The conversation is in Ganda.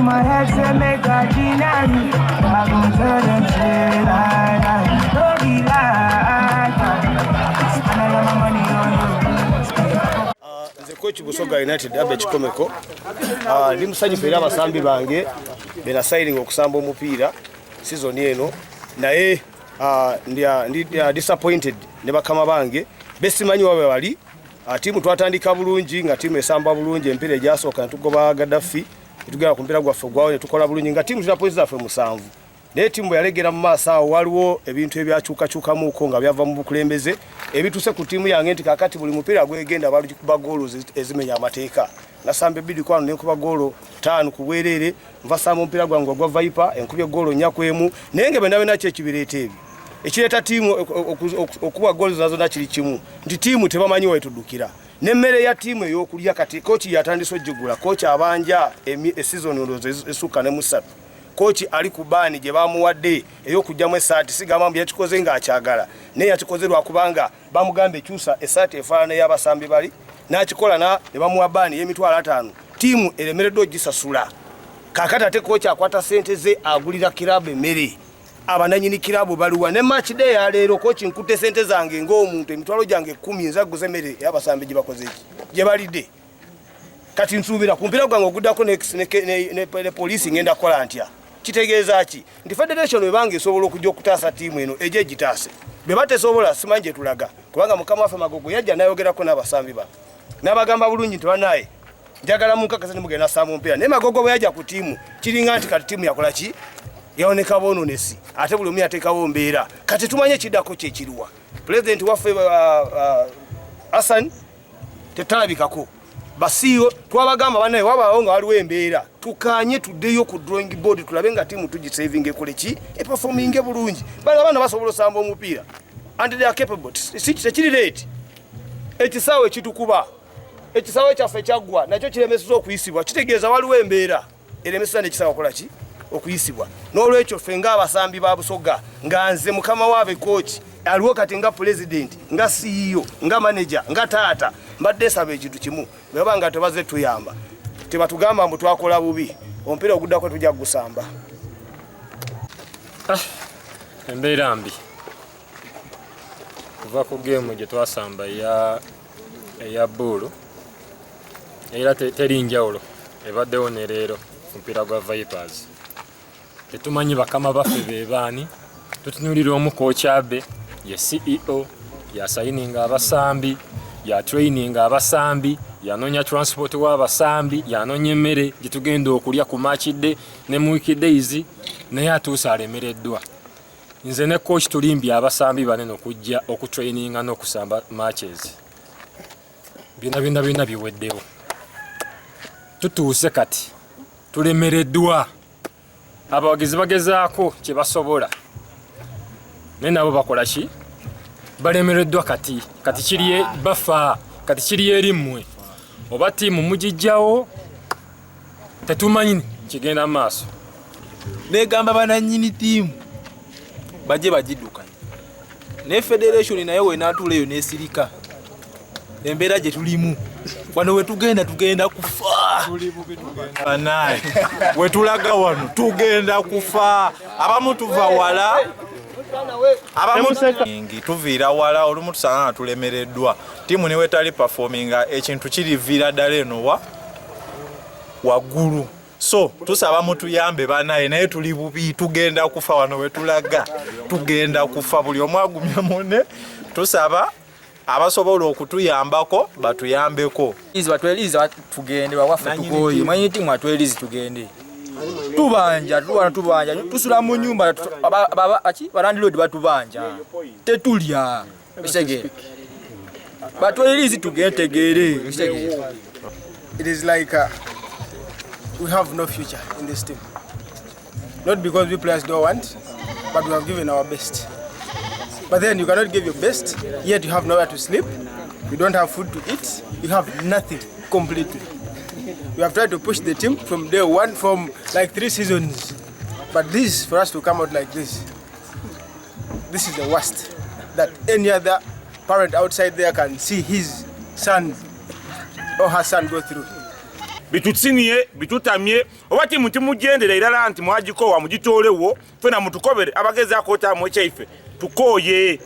My head to make a dinner. I go to them shit like don't be like and I got my money on you. The coach Busoga United abe chikomeko ndi musanyufu era abasambi bange bena signing okusamba omupiira season eno naye ndi disappointed ne bakama bange besimanyi wabe wali timu twatandika bulungi nga timu esamba bulungi empira ejasooka tugoba Gaddafi tugera kumpira gwaffe gwawo ne tukola bulungi nga timu tuna points zaffe 7 naye timu yalegera mu maaso awo waliwo ebintu ebyakyukakyukamu uko nga byava mu bukulembeze ebituse ku timu yange nti kakati buli mupiira gwegenda baluji kuba goalo ezimenya amateeka nasambe bidi kwano nenkuba goalo 5 kubwerere nva samba omupiira gwange gwa Viper enkubye goalo nyakwemu nenge bendabe nakyo ekibireeta ebi ekireta timu okuba goals nazo nakiri kimu nti timu tebamanyi wetudukira nemmere ya timu eyokulya kati coach yatandise ojjugula coach abanja season olozo esuka ne musatu coach ali kubani je bamuwadde eyokujjamu esati sigamambu yakikoze nga akyagala naye yakikozerwa kubanga bamugambe kyusa esati efaana y'abasambi bali n'akikola ne bamuwabani y'emitwalo 5 timu elemeredde ogisasula kakata ate coach akwata sente ze agulira kilabu emmere abananyini kilabu baluwa ne match day ya leero coach nkute sente zange ng'omuntu emitwalo gyange 10 nzaguze emmere y'abasambi gye bakoze iki gye balidde kati nsubira kumpira gwange ogudako ne police ngenda kola ntya kitegeeza ki ndi federation ebange esobola okujja okutaasa timu eno eje gitaase be batesobola simanje tulaga kubanga mukama waffe Magogo yajja nayogerako n'abasambi ba n'abagamba bulungi nti banaye njagala munkakasa ne mugenda samba omupiira naye Magogo bwe yajja ku timu kiringa nti kati timu yakola ki yaoneka bononesi ate buli omu yateekawo mbeera kati tumanye kiddako kyekiriwa president waffe Hassan tetalabikako basiyo twabagamba banaye wabaawo nga waliwo embeera tukanye tuddeyo ku drawing board tulabe nga timu tugisaving ekole ki eperforming bulungi bana basobola osamba omupiira and they are capable tekiri late ekisaawe ekitukuba ekisaawe kyaffe kyaggwa nakyo kiremeseza okuyisibwa kitegeeza waliwo embeera eremeseza nekisaawe okola ki okuyisibwa n'olwekyo ffe ng'abasambi ba Busoga nga nze mukama waabe coach aliwo kati nga president nga CEO nga manager nga taata mbadde saba ekintu kimu bweba nga tebaze tuyamba tebatugamba mbu twakola bubi omupiira oguddako tujja kugusamba embeera mbi kuva ku game gye twasamba eya bulu era teri njawulo ebaddewo ne leero omupiira gwa Vipers tetumanyi bakama baffe bebaani tutunulira omu coach abe ye CEO ya signing abasambi ya training abasambi yanonya transport w'abasambi yanonya emmere gitugenda okulya ku match day ne mu week days naye atuusa alemereddwa nze ne coach tulimbi abasambi banene okujja okutraininga n'okusamba matches bina biweddewo tutuuse kati tulemereddwa abawagizi bagezaako kye basobola naye nabo bakola ki balemereddwa kati kiri bafa kati kiri erimmwe oba tiimu mugijjawo tetumanyi kigenda maaso negamba bananyini tiimu baje bagiddukanye ne federation naye wenaatula eyo nesirika embeera gye tulimu wano wetugenda kufa anaye wetulaga wano tugenda kufa abamu tuva wala abamu tuviira wala olumu tusanga tulemereddwa tiimu ne wetali performinga ekintu kiriviira ddala eno waggulu so tusaba mutuyambe banaye naye tuli bubi tugenda kufa wano wetulaga tugenda kufa buli omu agumye munne tusaba abasobola okutuyambako batuyambeko izi batweliza tugende wawafa tukoyo manyi timu atwelizi tugende tubanja tusula mu nyumba barandilodi batubanja tetulya bisege batwelizi tugende tegere bisege. It is like we have no future in this team. Not because we players don't want, but we have given our best. But then you cannot give your best, yet you have nowhere to sleep, you don't have food to eat, you have nothing completely. We have tried to push the team from day one, from like 3 seasons. But this, for us to come out like this is the worst that any other parent outside there can see his son or her son go through. Bitutsinye bitutamye obati muti mugendera irala anti mwajiko wa mugitolewo fena mutukobere abageza akota mu chaife tukoye.